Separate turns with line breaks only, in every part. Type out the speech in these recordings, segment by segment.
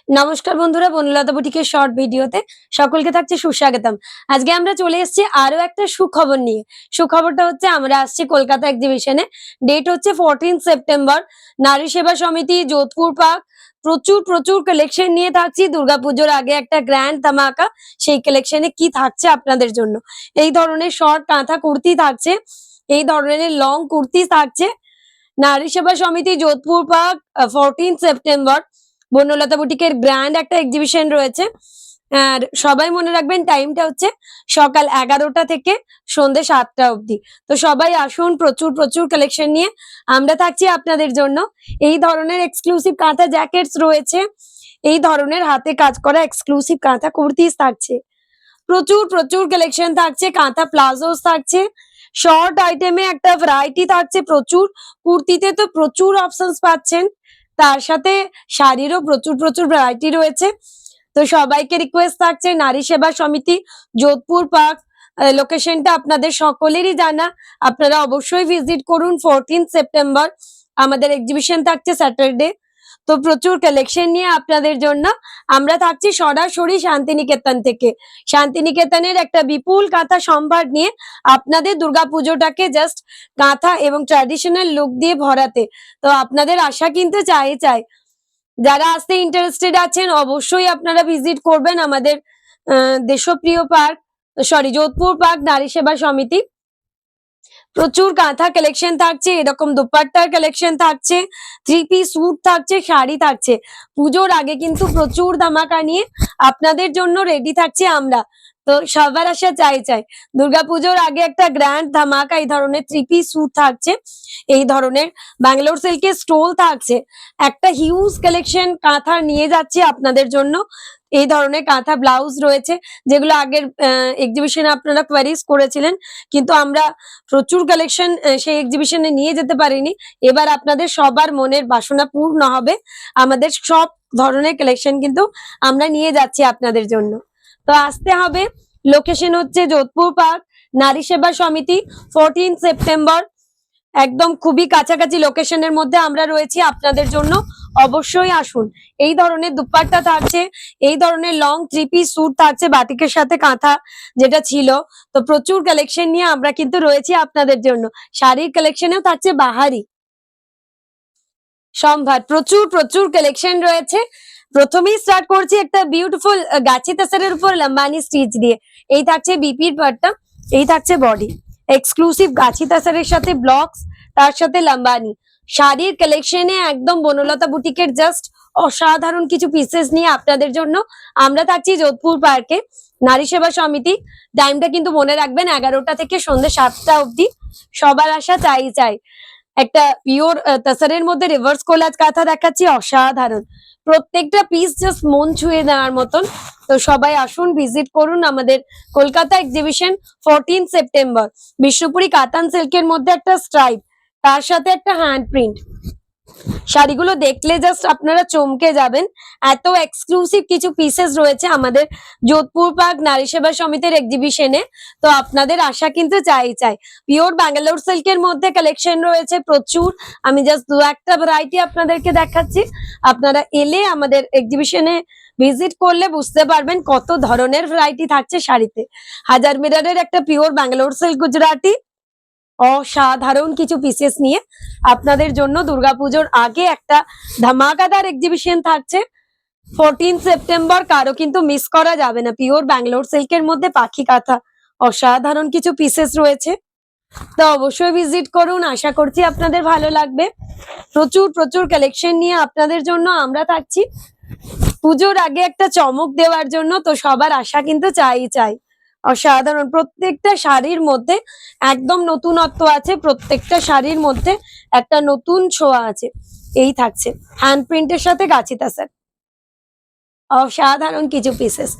নমস্কার বন্ধুরা, বনলতা বুটিকের শর্ট ভিডিওতে সকলকে থাকছে সুস্বাগতম। আজকে আমরা চলে এসেছি আরো একটা সুখবর নিয়ে। সুখবরটা হচ্ছে আমরা আসছি কলকাতা এক্সিবিশনে। ডেট হচ্ছে 14 সেপ্টেম্বর। নারী সেবা সমিতি, যোধপুর পার্ক। প্রচুর প্রচুর কালেকশন নিয়ে থাকছি। দুর্গাপুজোর আগে একটা গ্র্যান্ড ধামাকা। সেই কালেকশনে কি থাকছে আপনাদের জন্য? এই ধরনের শর্ট কাঁথা কুর্তি থাকছে, এই ধরনের লং কুর্তি থাকছে। নারী সেবা সমিতি, যোধপুর পার্ক, 14 সেপ্টেম্বর বনলতা বুটিকের গ্র্যান্ড একটা এক্সিবিশন রয়েছে। আর সবাই মনে রাখবেন, টাইমটা হচ্ছে সকাল 11টা থেকে সন্ধ্যে 7টা অবধি। তো সবাই আসুন, প্রচুর প্রচুর কালেকশন নিয়ে আমরা থাকছি আপনাদের জন্য। এই ধরনের এক্সক্লুসিভ কাঁথা জ্যাকেটস রয়েছে, এই ধরনের হাতে কাজ করা এক্সক্লুসিভ কাঁথা কুর্তিস থাকছে, প্রচুর প্রচুর কালেকশন থাকছে। কাঁথা প্লাজোস থাকছে, শর্ট আইটেমে একটা ভ্যারাইটি থাকছে প্রচুর। কুর্তিতে তো প্রচুর অপশনস পাচ্ছেন, তার সাথে শাড়িরও প্রচুর প্রচুর ভ্যারাইটি রয়েছে। তো সবাইকে রিকোয়েস্ট থাকছে, নারী সেবা সমিতি, যোধপুর পার্ক, লোকেশনটা আপনাদের সকলেরই জানা। আপনারা অবশ্যই ভিজিট করুন। 14 সেপ্টেম্বর আমাদের এক্সিবিশন থাকছে স্যাটারডে। তো প্রচুর কালেকশন নিয়ে আপনাদের জন্য আমরা থাকছি সরাসরি শান্তিনিকেতন থেকে। শান্তিনিকেতনের একটা বিপুল কাঁথা সম্ভার নিয়ে আপনাদের দুর্গাপুজোটাকে জাস্ট কাঁথা এবং ট্র্যাডিশনাল লুক দিয়ে ভরাতে। তো আপনাদের আশা কিন্তু চাই। যারা আসতে ইন্টারেস্টেড আছেন অবশ্যই আপনারা ভিজিট করবেন আমাদের দেশপ্রিয় পার্ক, যোধপুর পার্ক নারী সেবা সমিতি। প্রচুর কাঁথা কালেকশন থাকছে, এরকম দুপাট্টার কালেকশন থাকছে, 3 পিস স্যুট থাকছে, শাড়ি থাকছে। পুজোর আগে কিন্তু প্রচুর ধামাকা নিয়ে আপনাদের জন্য রেডি থাকছি আমরা। তো সবার আশা চাই দুর্গাপুজোর আগে একটা গ্র্যান্ড ধামাকা। এই ধরনের 3 পিস স্যুট থাকছে, এই ধরনের ব্যাঙ্গালোর সিল্কের স্টোল থাকছে। একটা হিউজ কালেকশন কাঁথা নিয়ে যাচ্ছি আপনাদের জন্য। এই ধরনের কাঁথা ব্লাউজ রয়েছে, যেগুলো আগের এক্সিবিশনে আপনারা কোয়ারিজ করেছিলেন, কিন্তু আমরা প্রচুর কালেকশন সেই এক্সিবিশনে নিয়ে যেতে পারিনি। এবার আপনাদের সবার মনের বাসনা পূর্ণ হবে। আমাদের সব ধরনের কালেকশন কিন্তু আমরা নিয়ে যাচ্ছি আপনাদের জন্য। তো আসতে হবে। লোকেশন হচ্ছে যোধপুর পার্ক নারী সেবা সমিতি, 14 সেপ্টেম্বর। একদম খুবই কাছাকাছি লোকেশনের মধ্যে আমরা রয়েছি আপনাদের জন্য। অবশ্যই আসুন। এই ধরনের দুপাট্টা থাকছে, এই ধরনের লং 3 পিস স্যুট থাকছে বাটিকের সাথে কাঁথা যেটা ছিল। তো প্রচুর কালেকশন নিয়ে আমরা কিন্তু রয়েছি আপনাদের জন্য। শাড়ির কালেকশনেও থাকছে বাহারি সম্ভার, প্রচুর প্রচুর কালেকশন রয়েছে। প্রথমেই স্টার্ট করছি একটা বিউটিফুল গাছি তাসারের উপর লম্বানি স্টিচ দিয়ে। এই থাকছে বিপির পাটটা, এই থাকছে বডি। এক্সক্লুসিভ গাছি তাসারের সাথে ব্লকস, তার সাথে লম্বানি। শাড়ির কালেকশনে একদম বনলতা বুটিকের জাস্ট অসাধারণ কিছু পিসেস নিয়ে আপনাদের জন্য আমরা থাকছি যোধপুর পার্কে নারী সেবা সমিতি। টাইমটা কিন্তু মনে রাখবেন 11টা থেকে সন্ধ্যে 7টা অবধি। সবার আশা চাই। একটা পিওর তাসারের মধ্যে রিভার্স কোলাজ কাঁথা দেখাচ্ছি, অসাধারণ। প্রত্যেকটা পিস জাস্ট মন ছুঁয়ে দেওয়ার মতন। তো সবাই আসুন, ভিজিট করুন আমাদের কলকাতা এক্সিবিশন 14 সেপ্টেম্বর। বিষ্ণুপুরি কাতান সিল্কের মধ্যে একটা স্ট্রাইপ, তার সাথে একটা হ্যান্ড প্রিন্ট। শাড়িগুলো দেখলে জাস্ট আপনারা চমকে যাবেন, এত এক্সক্লুসিভ কিছু পিসেস রয়েছে আমাদের যোধপুর পার্ক নারী সেবা সমিতির এক্সিবিশনে। তো আপনাদের আশা কিন্তু চাই। পিওর ব্যাঙ্গালোর সিল্কের মধ্যে কালেকশন রয়েছে প্রচুর। আমি জাস্ট দু একটা ভ্যারাইটি আপনাদেরকে দেখাচ্ছি। আপনারা এলে আমাদের এক্সিবিশনে ভিজিট করলে বুঝতে পারবেন কত ধরনের ভ্যারাইটি থাকছে শাড়িতে। হাজার মিরারের একটা পিওর ব্যাঙ্গালোর সিল্ক গুজরাটি, অসাধারণ কিছু পিসেস নিয়ে আপনাদের জন্য দুর্গাপুজোর আগে একটা ধামাকাদার এক্সিবিশন থাকছে 14 সেপ্টেম্বর। কারো কিন্তু মিস করা যাবে না। পিওর ব্যাঙ্গালোর সিল্কের মধ্যে পাখি কাঁথা, অসাধারণ কিছু পিসেস রয়েছে। তো অবশ্যই ভিজিট করুন, আশা করছি আপনাদের ভালো লাগবে। প্রচুর প্রচুর কালেকশন নিয়ে আপনাদের জন্য আমরা থাকছি পুজোর আগে একটা চমক দেওয়ার জন্য। তো সবার আশা কিন্তু চাই। অসাধারণ প্রত্যেকটা শাড়ির মধ্যে একদম নতুনত্ব আছে, প্রত্যেকটা শাড়ির মধ্যে একটা নতুন ছোঁয়া আছে। এই থাকছে হ্যান্ড প্রিন্টের সাথে গাছি তাসার, অসাধারণ কিছু পিসেস।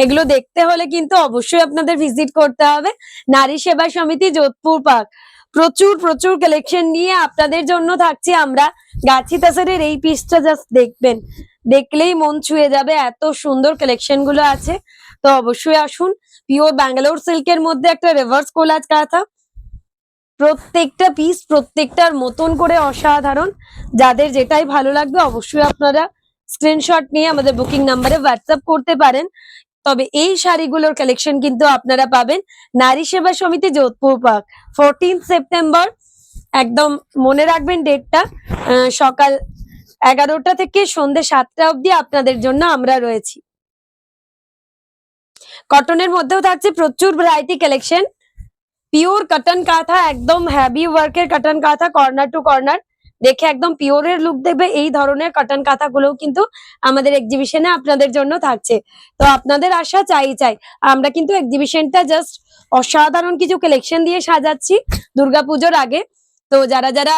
এগুলো দেখতে হলে কিন্তু অবশ্যই আপনাদের ভিজিট করতে হবে নারী সেবা সমিতি, যোধপুর পার্ক। প্রচুর প্রচুর কালেকশন নিয়ে আপনাদের জন্য থাকছি আমরা। গাছি তাসারের এই পিসটা জাস্ট দেখবেন, দেখলেই মন ছুঁয়ে যাবে, এত সুন্দর কালেকশন গুলো আছে। তো অবশ্যই আসুন। পিওর ব্যাঙ্গালোর সিল্কের মধ্যে একটা রিভার্স কোলাজ কাঁথা, প্রত্যেকটা পিস প্রত্যেকটার মতন করে অসাধারণ। যাদের যেটাই ভালো লাগবে অবশ্যই আপনারা স্ক্রিনশট নিয়ে আমাদের বুকিং নাম্বারে হোয়াটসঅ্যাপ করতে পারেন। তবে এই শাড়িগুলোর কালেকশন কিন্তু আপনারা পাবেন নারী সেবা সমিতি যোধপুর পার্ক 14 সেপ্টেম্বর। একদম মনে রাখবেন ডেটটা, সকাল 11টা থেকে সন্ধ্যে 7টা অবধি আপনাদের জন্য আমরা রয়েছি। কটনের মধ্যেও থাকছে প্রচুর ভ্যারাইটি কালেকশন, পিওর কটন কাঁথা, একদম হেভি ওয়ার্কের কটন কাঁথা, কর্নার টু কর্নার দেখে একদম পিওরের লুক দেবে। এই ধরনের কটন কাঁথাগুলোও কিন্তু আমাদের এক্সিবিশনে আপনাদের জন্য থাকছে। তো আপনাদের আশা চাই আমরা কিন্তু এক্সিবিশনটা জাস্ট অসাধারণ কিছু কালেকশন দিয়ে সাজাচ্ছি দুর্গাপুজোর আগে। তো যারা যারা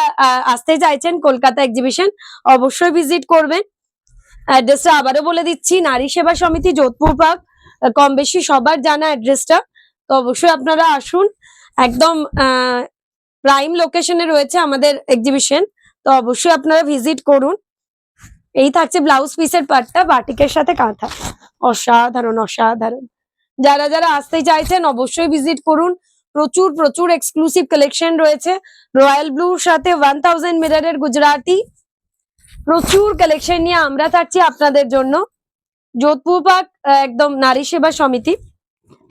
আসতে চাইছেন কলকাতা এক্সিবিশন অবশ্যই ভিজিট করবেন। অ্যাড্রেসটা আবারও বলে দিচ্ছি, নারী সেবা সমিতি যোধপুর পার্ক, কম বেশি সবার জানা অ্যাড্রেসটা। তো অবশ্যই আপনারা আসুন, একদম প্রাইম লোকেশনে রয়েছে আমাদের এক্সিবিশন। তো অবশ্যই আপনারা ভিজিট করুন। এই থাকছে ব্লাউজ পিসের পাটটা বাটিকের সাথে কাঁথা, অসাধারণ অসাধারণ। যারা যারা আসতে চাইছেন অবশ্যই ভিজিট করুন। প্রচুর প্রচুর এক্সক্লুসিভ কালেকশন রয়েছে। রয়্যাল ব্লুর সাথে 1000 মিটারের গুজরাটি, প্রচুর কালেকশন নিয়ে আমরা থাকছি আপনাদের জন্য। যোধপুর পার্ক একদম নারী সেবা সমিতি,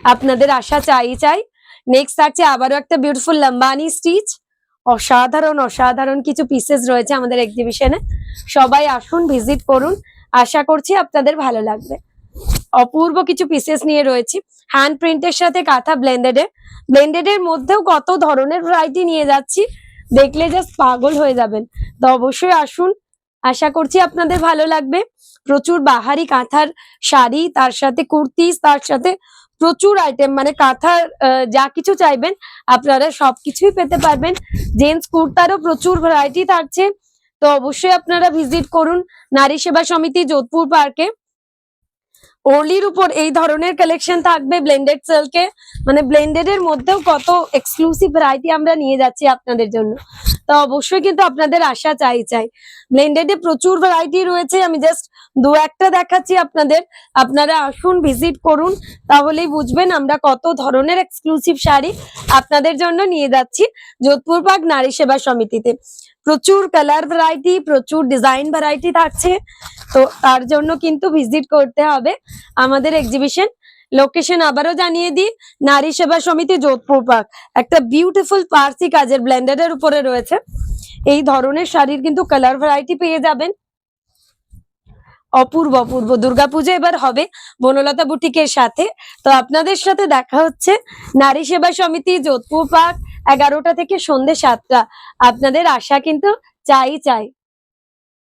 আপনাদের আশা চাই। নেক্সট থাকছে আবারও একটা বিউটিফুল লম্বানি স্টিচ, অসাধারণ অসাধারণ কিছু পিসেস রয়েছে আমাদের এক্সিবিশনে। সবাই আসুন, ভিজিট করুন, আশা করছি আপনাদের ভালো লাগবে। অপূর্ব কিছু পিসেস নিয়ে রয়েছি হ্যান্ড প্রিন্টের সাথে কাঁথা ব্লেন্ডেডের মধ্যেও কত ধরনের ভ্যারাইটি নিয়ে যাচ্ছি, দেখলে জাস্ট পাগল হয়ে যাবেন। তো অবশ্যই আসুন, আশা করছি আপনাদের ভালো লাগবে। প্রচুর বাহারি কাঁথার শাড়ি, তার সাথে কুর্তি, তার সাথে প্রচুর আইটেম, মানে কাঁথার যা কিছু চাইবেন আপনারা সবকিছুই পেতে পারবেন। জেন্টস কুর্তারও প্রচুর ভ্যারাইটি থাকছে। তো অবশ্যই আপনারা ভিজিট করুন নারী সেবা সমিতি যোধপুর পার্কে। ওর্লির উপর এই ধরনের কালেকশন থাকবে ব্লেন্ডেড সিল্কে, মানে ব্লেন্ডেড এর মধ্যেও কত এক্সক্লুসিভ ভ্যারাইটি আমরা নিয়ে যাচ্ছি আপনাদের জন্য। তো অবশ্যই কিন্তু আপনাদের আশা চাই। ব্লেন্ডেড এ প্রচুর ভ্যারাইটি রয়েছে, আমি জাস্ট দু একটা দেখাচ্ছি আপনাদের। আপনারা আসুন, ভিজিট করুন, তাহলেই বুঝবেন আমরা কত ধরনের এক্সক্লুসিভ শাড়ি আপনাদের জন্য নিয়ে যাচ্ছি যোধপুর পার্ক নারী সেবা সমিতিতে। প্রচুর কালার ভ্যারাইটি, প্রচুর ডিজাইন ভ্যারাইটি থাকছে। তো তার জন্য কিন্তু ভিজিট করতে হবে আমাদের এক্সিবিশন। লোকেশন আবারও জানিয়ে দিই, নারী সেবা সমিতি যোধপুর পার্ক। একটা বিউটিফুল পার্সি কাজের ব্লেন্ডেডের উপরে রয়েছে। এই ধরনের শাড়ির কিন্তু কালার ভ্যারাইটি পেয়ে যাবেন। অপূর্ব অপূর্ব দুর্গাপুজো এবার হবে বনলতা বুটিকের সাথে। তো আপনাদের সাথে দেখা হচ্ছে নারী সেবা সমিতি যোধপুর পার্ক 11টা থেকে সন্ধ্যে 7টা। আপনাদের আশা কিন্তু চাই।